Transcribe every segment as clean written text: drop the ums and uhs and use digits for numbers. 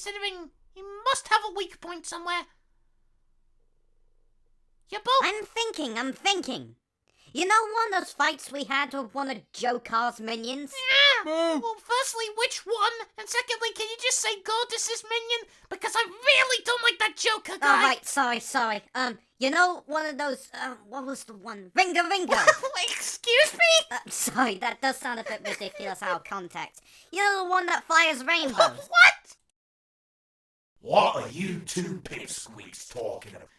considering he must have a weak point somewhere. You both... I'm thinking. You know one of those fights we had with one of Joker's minions? Yeah! Well, firstly, which one? And secondly, can you just say Goddess's minion? Because I really don't like that Joker guy. Oh, right, sorry. You know one of those, what was the one? Ringa. Excuse me? Sorry, that does sound a bit ridiculous out of context. You know the one that fires rainbows? What? What are you two pipsqueaks talking about?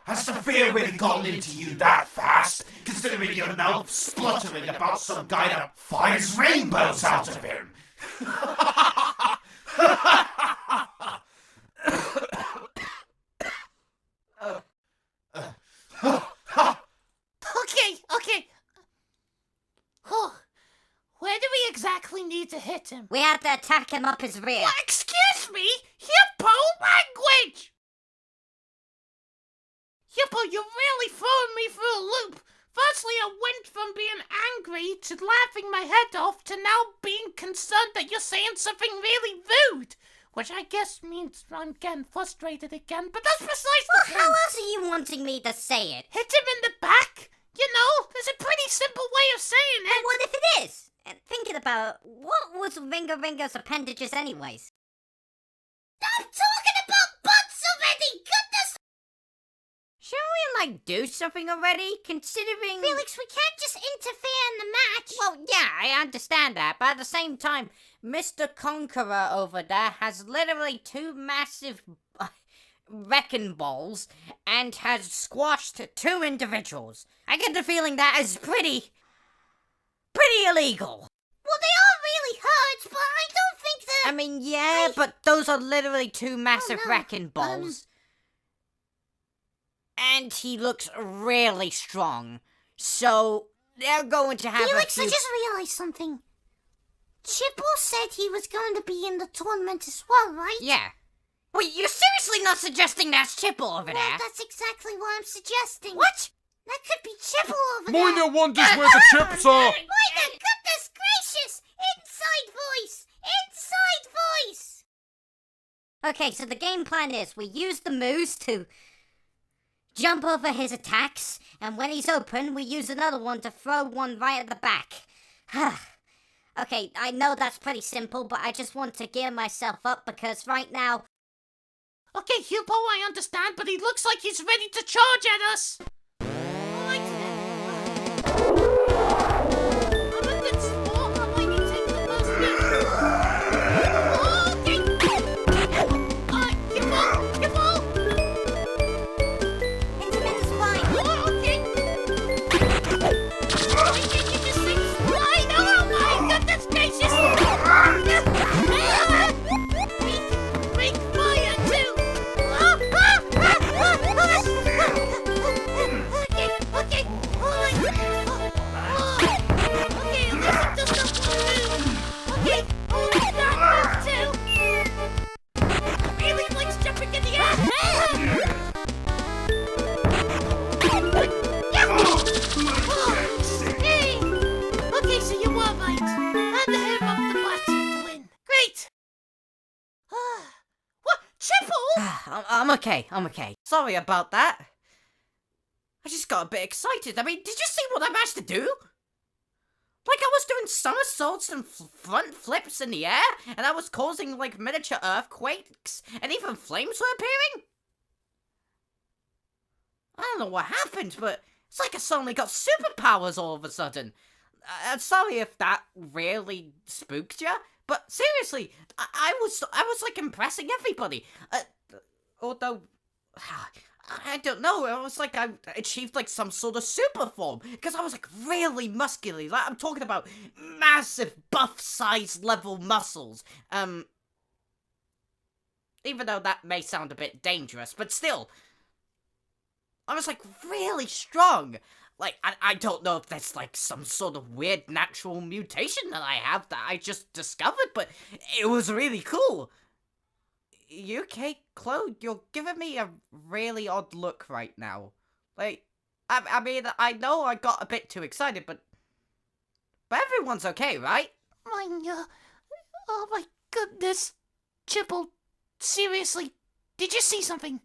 Has the fear really gotten into you that fast, considering you're now spluttering about some guy that fires rainbows out of him? Okay. Where do we exactly need to hit him? We have to attack him up his rear. What? Excuse me? Hippo language! Hippo, you're really throwing me for a loop. Firstly, I went from being angry to laughing my head off to now being concerned that you're saying something really rude. Which I guess means I'm getting frustrated again, but that's precisely... Well, how else are you wanting me to say it? Hit him in the back? You know, there's a pretty simple way of saying it. And what if it is? And thinking about it, what was Ringa's appendages anyways? Stop talking about butts already! Goodness! Shouldn't we, do something already? Considering... Felix, we can't just interfere in the match. Well, yeah, I understand that, but at the same time, Mr. Conqueror over there has literally two massive wrecking balls and has squashed two individuals. I get the feeling that is pretty illegal. Well, they all really hurt, but I don't think that... I mean, yeah, but those are literally two massive wrecking balls. And he looks really strong. So, they're going to have Felix, a few... I just realized something. Chippo said he was going to be in the tournament as well, right? Yeah. Wait, you're seriously not suggesting that's Chippo over there? Well, that's exactly what I'm suggesting. What? That could be Chippo over there. Moina wonders where the chips are! My goodness gracious! Inside voice! Inside voice! Okay, so the game plan is we use the moves to jump over his attacks, and when he's open, we use another one to throw one right at the back. Okay, I know that's pretty simple, but I just want to gear myself up because right now... Okay, Hippo, I understand, but he looks like he's ready to charge at us! I'm a good sport, I'll let you take the first hit. Hippo! Into his spine! Okay, you just say slide! Oh my goodness gracious! Break fire too! Okay. Okay, at least it does not move. Okay, that move too. Really likes jumping in the air. Hey! Okay, so you were right. And him up the butt to win. Great! What? Chippo? I'm okay. Sorry about that. I just got a bit excited. I mean, did you see what I managed to do? Like, I was doing somersaults and front flips in the air, and I was causing, miniature earthquakes, and even flames were appearing? I don't know what happened, but it's like I suddenly got superpowers all of a sudden. Sorry if that really spooked you, but seriously, I was impressing everybody. Although, I don't know, it was like I achieved some sort of super form, because I was really muscular. I'm talking about massive buff size level muscles. Even though that may sound a bit dangerous, but still, I was really strong. I don't know if that's some sort of weird natural mutation that I have that I just discovered, but it was really cool. You okay, Chloe? You're giving me a really odd look right now. I mean, I know I got a bit too excited, but everyone's okay, right? Oh my goodness. Chipple, seriously, did you see something?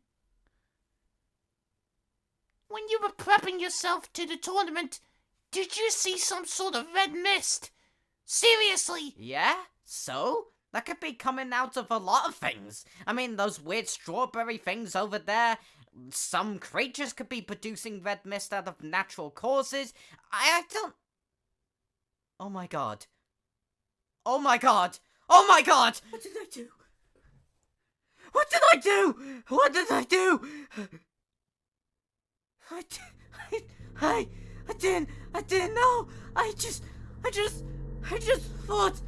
When you were prepping yourself to the tournament, did you see some sort of red mist? Seriously? Yeah? So? That could be coming out of a lot of things. I mean, those weird strawberry things over there. Some creatures could be producing red mist out of natural causes. I don't... Oh my god. Oh my god. Oh my god! What did I do? What did I do? What did I do? I didn't know. I just thought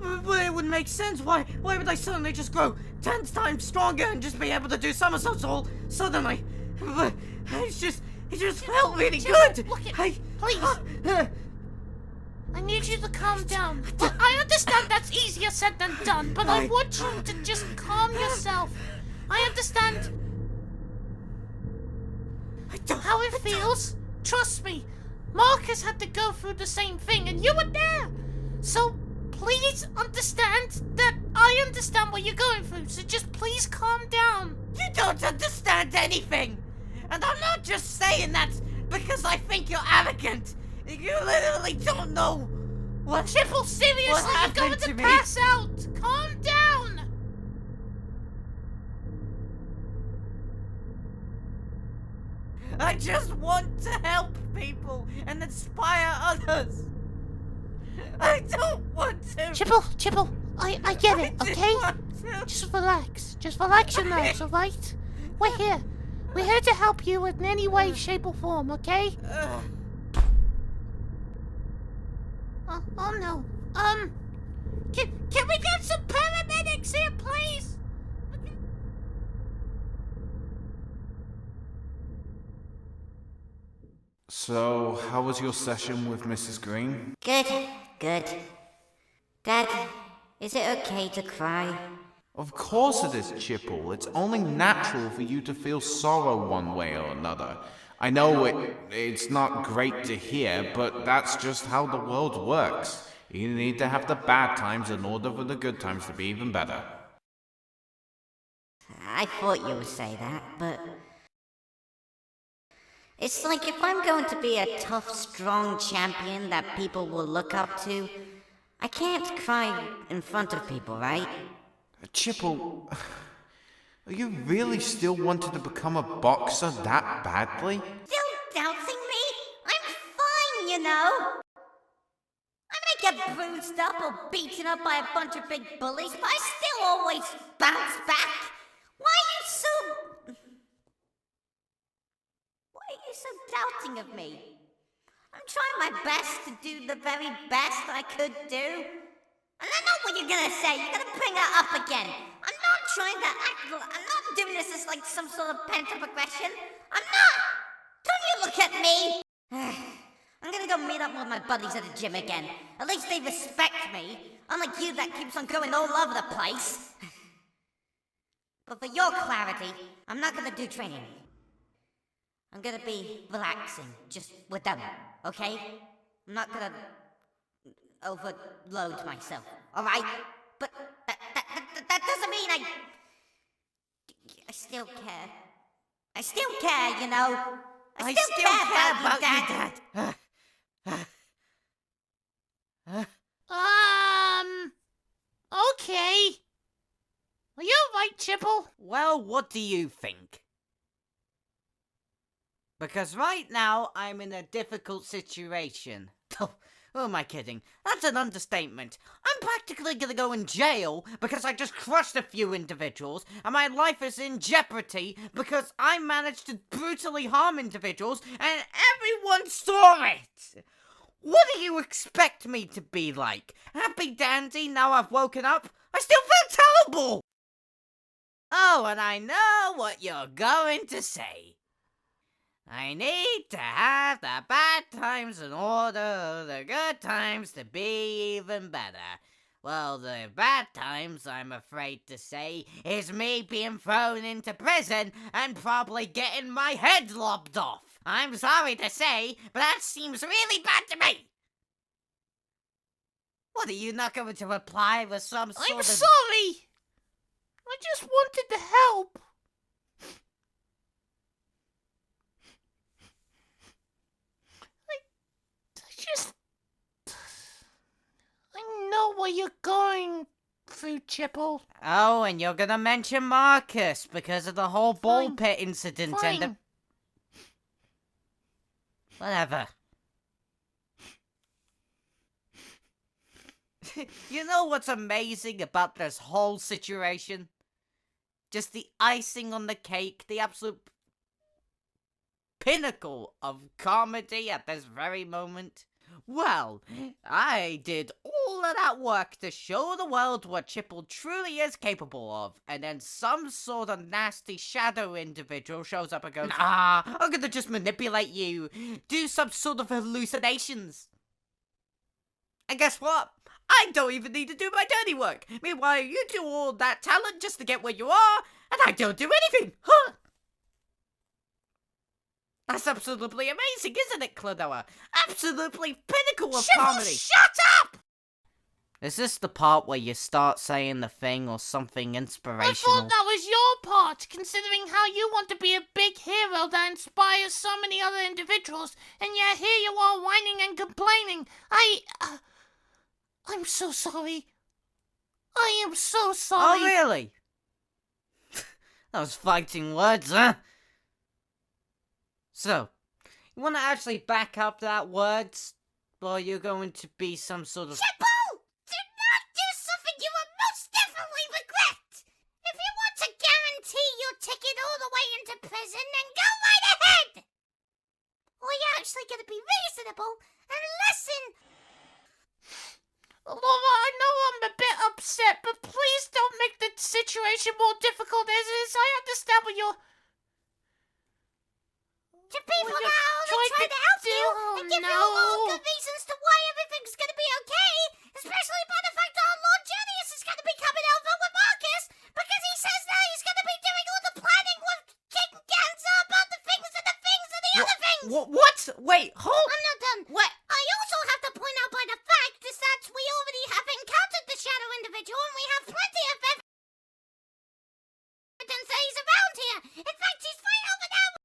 it would make sense. Why would I suddenly just grow 10 times stronger and just be able to do somersaults all suddenly? But it just felt really good. Look at, please. I need you to calm down. I understand that's easier said than done, but I want you to just calm yourself. I understand how it feels. Trust me, Marcus had to go through the same thing, and you were there. So please understand that I understand what you're going through. So just please calm down. You don't understand anything, and I'm not just saying that because I think you're arrogant. You literally don't know what... Chipple, seriously, what you're going happened to to me? pass out. Calm down. I just want to help people and inspire others. I don't want to. Chipple, I get it, I okay? want to. Just relax your nerves, alright? We're here to help you in any way, shape or form, okay? Oh no. Can we get some paramedics here, please? So, how was your session with Mrs. Green? Good. Dad, is it okay to cry? Of course it is, Chipple. It's only natural for you to feel sorrow one way or another. I know it's not great to hear, but that's just how the world works. You need to have the bad times in order for the good times to be even better. I thought you would say that, but... It's like if I'm going to be a tough, strong champion that people will look up to, I can't cry in front of people, right? Chipple, are you really still wanting to become a boxer that badly? Still doubting me? I'm fine, you know. I might get bruised up or beaten up by a bunch of big bullies, but I still always bounce back. Why are you so doubting of me? I'm trying my best to do the very best I could do. And I know what you're gonna say. You're gonna bring her up again. I'm not trying to act. I'm not doing this as like some sort of pent-up aggression. I'm not. Don't you look at me. I'm gonna go meet up with my buddies at the gym again. At least they respect me, unlike you that keeps on going all over the place. But for your clarity, I'm not gonna do training. I'm gonna be relaxing, just with them, okay? I'm not gonna overload myself, alright? But that doesn't mean I still care. I still care, you know? I still care about you, Dad. Okay. Are you right, Chipple? Well, what do you think? Because right now, I'm in a difficult situation. Who am I kidding? That's an understatement. I'm practically gonna go in jail because I just crushed a few individuals, and my life is in jeopardy because I managed to brutally harm individuals, and everyone saw it! What do you expect me to be like? Happy dandy now I've woken up? I still feel terrible! Oh, and I know what you're going to say. I need to have the bad times in order, the good times to be even better. Well, the bad times, I'm afraid to say, is me being thrown into prison and probably getting my head lopped off. I'm sorry to say, but that seems really bad to me. What, are you not going to reply with some sort I'm of... sorry. I just wanted to help. I know where you're going, Food Chipple. Oh, and you're gonna mention Marcus because of the whole ball Fine. pit incident and the... Fine. Whatever. You know what's amazing about this whole situation? Just the icing on the cake, the absolute pinnacle of comedy at this very moment. Well, I did all of that work to show the world what Chipple truly is capable of, and then some sort of nasty shadow individual shows up and goes, "Nah, I'm gonna just manipulate you, do some sort of hallucinations." And guess what? I don't even need to do my dirty work. Meanwhile, you do all that talent just to get where you are, and I don't do anything. Huh? That's absolutely amazing, isn't it, Klonoa? Absolutely pinnacle of comedy. Shut up! Is this the part where you start saying the thing or something I inspirational? thought that was your part, considering how you want to be a big hero that inspires so many other individuals, and yet here you are whining and complaining. I'm so sorry. I am so sorry. Oh, really? Those fighting words, huh? So, you want to actually back up that words? Or you're going to be some sort of... Chipple! Do not do something you will most definitely regret! If you want to guarantee your ticket all the way into prison, then go right ahead! Or you're actually going to be reasonable and listen. Laura, I know I'm a bit upset, but please don't make the situation more difficult as it is. I understand what you're... To people Well, that are only trying to help you and give you all good reasons to why everything's going to be okay, especially by the fact that our Lord Junius is going to be coming over with Marcus because he says that he's going to be doing all the planning with King Ganza about the things and the things and the other things. What? Wait, hold... I'm not done. What? I also have to point out by the fact is that we already have encountered the shadow individual and we have plenty of evidence that he's around here. In fact, he's right over there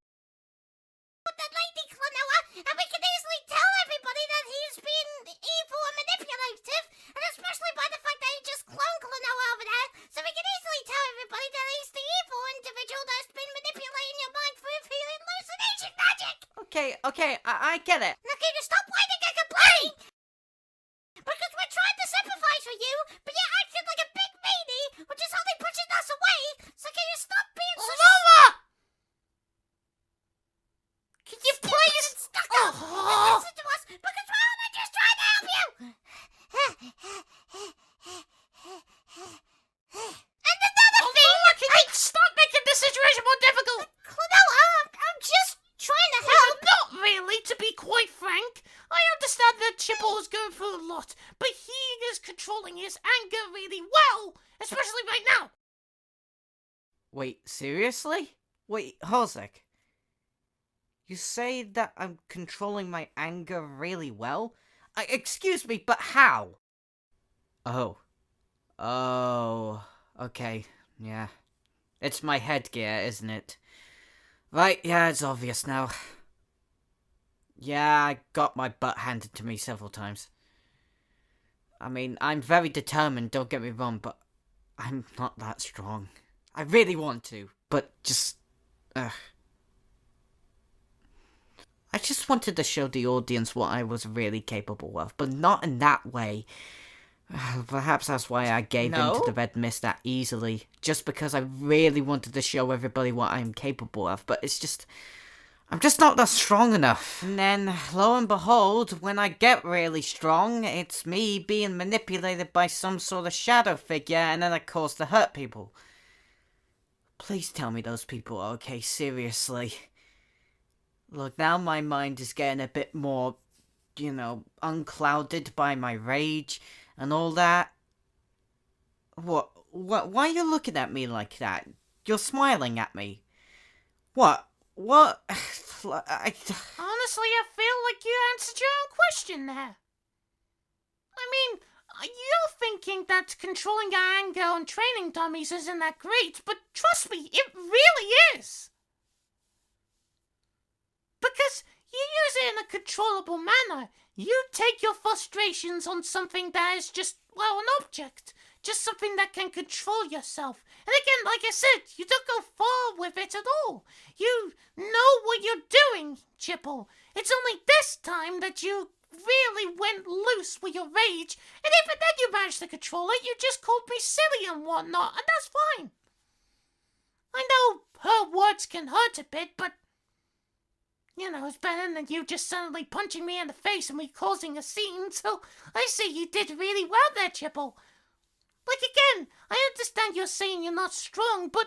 with the Lady Klonoa, and we can easily tell everybody that he's being evil and manipulative, and especially by the fact that he just cloned Klonoa over there, so we can easily tell everybody that he's the evil individual that's been manipulating your mind through hallucination magic. Okay, I get it. Now can you stop whining and complaining? Because we're trying to sympathize with you, but you're acting like a big meanie, which is only pushing us away, so can you stop being so... Laura! Can you stupid please... and stuck up and listen to us, because we're only just trying to help you! And another thing... Laura, can you stop making the situation more difficult? Klonoa, I'm just trying to help. Not really, to be quite frank. I understand that Chipple is going through a lot, but he is controlling his anger really well, especially right now. Wait, seriously? Wait, hold a sec. You say that I'm controlling my anger really well? Excuse me, but how? Oh. Okay, yeah. It's my headgear, isn't it? Right, yeah, it's obvious now. Yeah, I got my butt handed to me several times. I mean, I'm very determined, don't get me wrong, but I'm not that strong. I really want to, but just... I just wanted to show the audience what I was really capable of, but not in that way. Perhaps that's why I gave in to the red mist that easily, just because I really wanted to show everybody what I'm capable of, but it's just... I'm just not that strong enough. And then, lo and behold, when I get really strong, it's me being manipulated by some sort of shadow figure, and then I cause to hurt people. Please tell me those people are okay, seriously. Look, now my mind is getting a bit more, unclouded by my rage and all that. What, why are you looking at me like that? You're smiling at me. What? Honestly, I feel like you answered your own question there. I mean, you're thinking that controlling your anger on training dummies isn't that great, but trust me, it really is. Because you use it in a controllable manner. You take your frustrations on something that is just, well, an object. Just something that can control yourself. And again, like I said, you don't go far with it at all. You know what you're doing, Chipple. It's only this time that you really went loose with your rage, and even then you managed to control it. You just called me silly and whatnot, and that's fine. I know her words can hurt a bit, but you know, it's better than you just suddenly punching me in the face and me causing a scene, so I say you did really well there, Chipple. Like, again, I understand you're saying you're not strong, but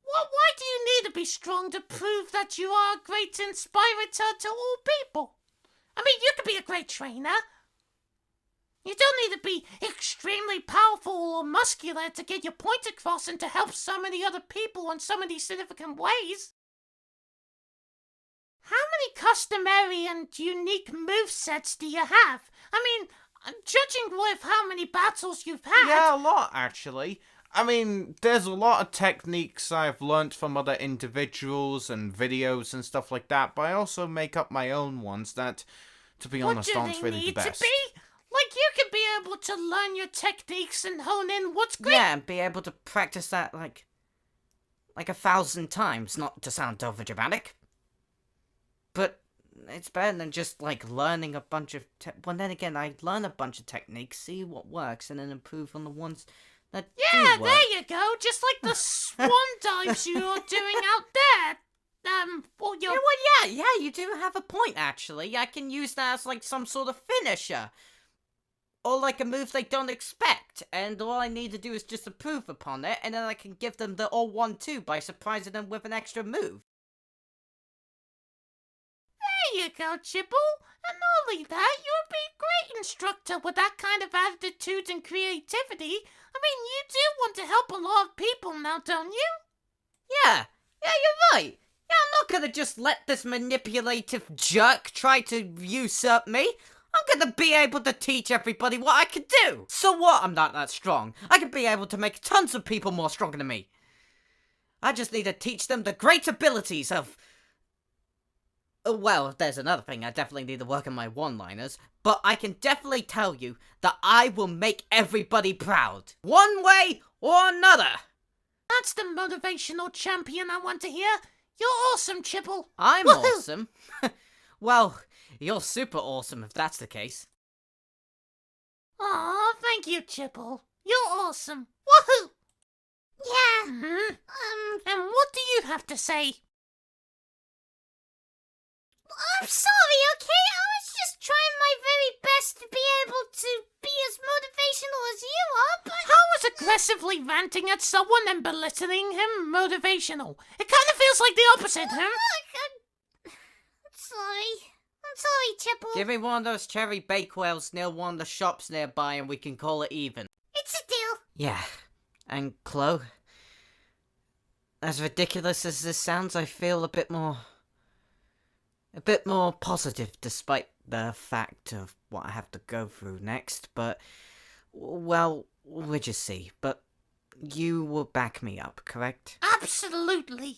why do you need to be strong to prove that you are a great inspirator to all people? I mean, you could be a great trainer. You don't need to be extremely powerful or muscular to get your point across and to help so many other people in so many significant ways. How many customary and unique movesets do you have? I mean, judging with how many battles you've had... Yeah, a lot, actually. I mean, there's a lot of techniques I've learnt from other individuals and videos and stuff like that, but I also make up my own ones that, to be honest, aren't really the best. What do they need to be? Like, you can be able to learn your techniques and hone in what's great. Yeah, and be able to practice that, like 1,000 times, not to sound overdramatic. But it's better than just, like, learning a bunch of... Well, then again, I learn a bunch of techniques, see what works, and then improve on the ones that do work. There you go. Just like the swan dives you're doing out there. Yeah, you do have a point, actually. I can use that as, like, some sort of finisher. Or, like, a move they don't expect. And all I need to do is just improve upon it, and then I can give them the all-1-2 by surprising them with an extra move. There you go, Chipple. And not only that, you would be a great instructor with that kind of attitude and creativity. I mean, you do want to help a lot of people now, don't you? Yeah, you're right. Yeah, I'm not gonna just let this manipulative jerk try to usurp me. I'm gonna be able to teach everybody what I can do. So what? I'm not that strong. I can be able to make tons of people more stronger than me. I just need to teach them the great abilities of... Well, there's another thing. I definitely need to work on my one-liners. But I can definitely tell you that I will make everybody proud. One way or another. That's the motivational champion I want to hear. You're awesome, Chipple. I'm Woohoo! awesome. Well, you're super awesome if that's the case. Aw, thank you, Chipple. You're awesome. Woohoo! Yeah. And what do you have to say? I'm sorry, okay? I was just trying my very best to be able to be as motivational as you are, but... How is aggressively ranting at someone and belittling him motivational? It kind of feels like the opposite, I'm sorry, Chipple. Give me one of those cherry bakewells near one of the shops nearby and we can call it even. It's a deal. Yeah. And Chloe, as ridiculous as this sounds, I feel a bit more positive despite the fact of what I have to go through next, but, well, we'll just see. But you will back me up, correct? Absolutely.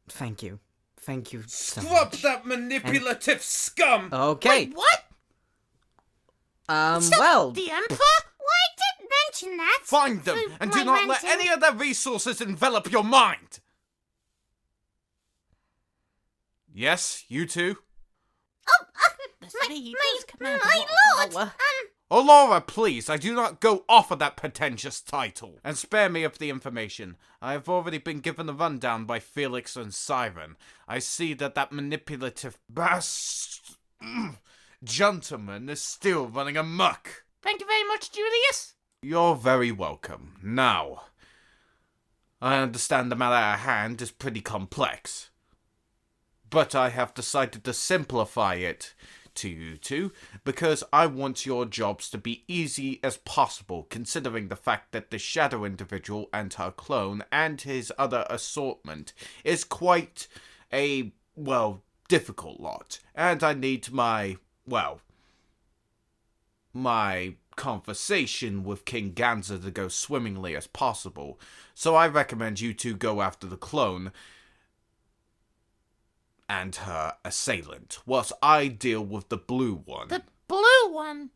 Thank you. Thank you so Scrub much. that manipulative scum! Okay. Wait, what? Well... The Emperor? Well, I didn't mention that. Find them, through and my do not let ranting. any of their resources envelop your mind! Yes, you two? My lord. Oh, Laura, please, I do not go off of that pretentious title. And spare me of the information. I have already been given a rundown by Felix and Siren. I see that manipulative gentleman is still running amok. Thank you very much, Julius. You're very welcome. Now, I understand the matter at hand is pretty complex. But I have decided to simplify it to you two, because I want your jobs to be easy as possible, considering the fact that the shadow individual and her clone and his other assortment is quite a, well, difficult lot, and I need my my conversation with King Ganza to go swimmingly as possible, so I recommend you two go after the clone and her assailant, whilst I deal with the blue one. The blue one?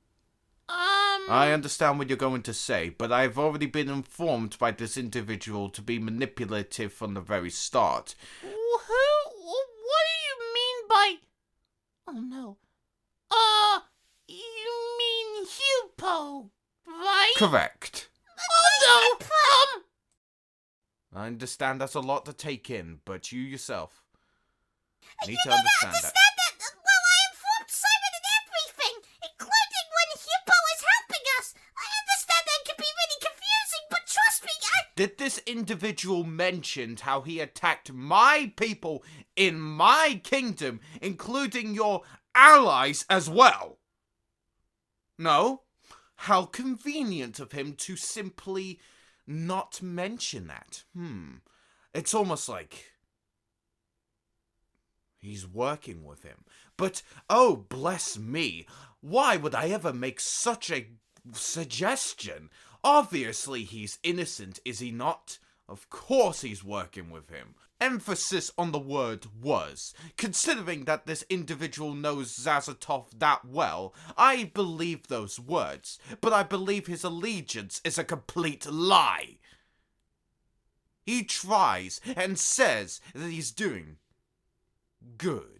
I understand what you're going to say, but I've already been informed by this individual to be manipulative from the very start. Who? What do you mean by... Oh, no. You mean Hupo, right? Correct. Oh, no! I understand that's a lot to take in, but you yourself need to I understand that. Well, I informed Simon and everything, including when Hupo is helping us. I understand that can be really confusing, but trust me, Did this individual mention how he attacked my people in my kingdom, including your allies as well? No? How convenient of him to simply not mention that. It's almost like he's working with him. But, oh, bless me, why would I ever make such a suggestion? Obviously he's innocent, is he not? Of course he's working with him. Emphasis on the word was. Considering that this individual knows Zazatov that well, I believe those words, but I believe his allegiance is a complete lie. He tries and says that he's doing good.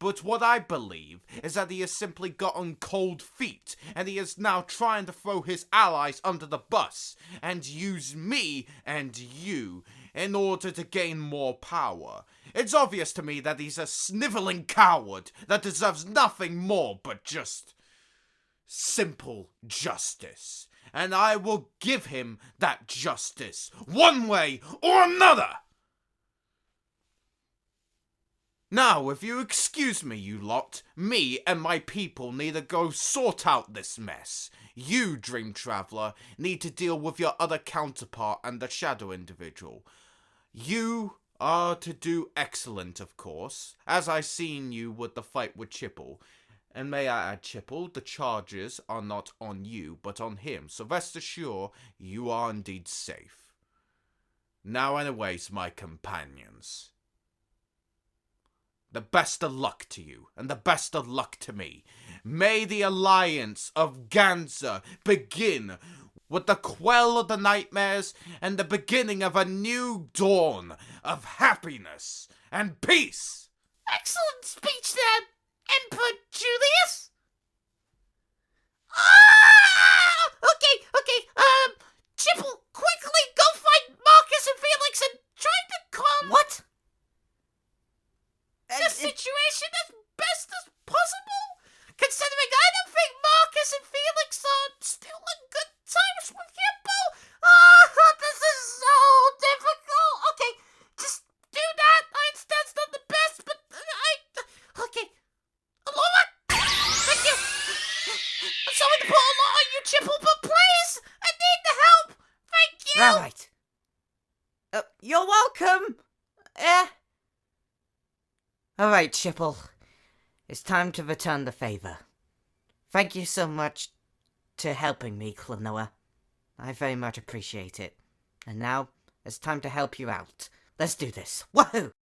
But what I believe is that he has simply gotten cold feet, and he is now trying to throw his allies under the bus, and use me and you in order to gain more power. It's obvious to me that he's a sniveling coward that deserves nothing more but just simple justice. And I will give him that justice, one way or another! Now, if you excuse me, you lot, me and my people need to go sort out this mess. You, Dream Traveler, need to deal with your other counterpart and the Shadow individual. You are to do excellent, of course, as I seen you with the fight with Chipple. And may I add, Chipple, the charges are not on you, but on him, so rest assured you are indeed safe. Now anyways, my companions, the best of luck to you, and the best of luck to me. May the alliance of Ganza begin with the quell of the nightmares and the beginning of a new dawn of happiness and peace. Excellent speech there, Emperor Julius. Okay, Chipple, quickly go find Marcus and Felix and try to calm What? the situation as best as possible, considering I don't think Marcus and Felix are still on good terms with Hippo. This is so difficult. Okay, just do that. I understand it's not the best, but okay. Alora, thank you. I'm sorry to put a lot on you, Chipple, but please, I need the help. Thank you. All right. You're welcome. All right, Chipple. It's time to return the favor. Thank you so much to helping me, Klonoa. I very much appreciate it. And now, it's time to help you out. Let's do this. Woohoo!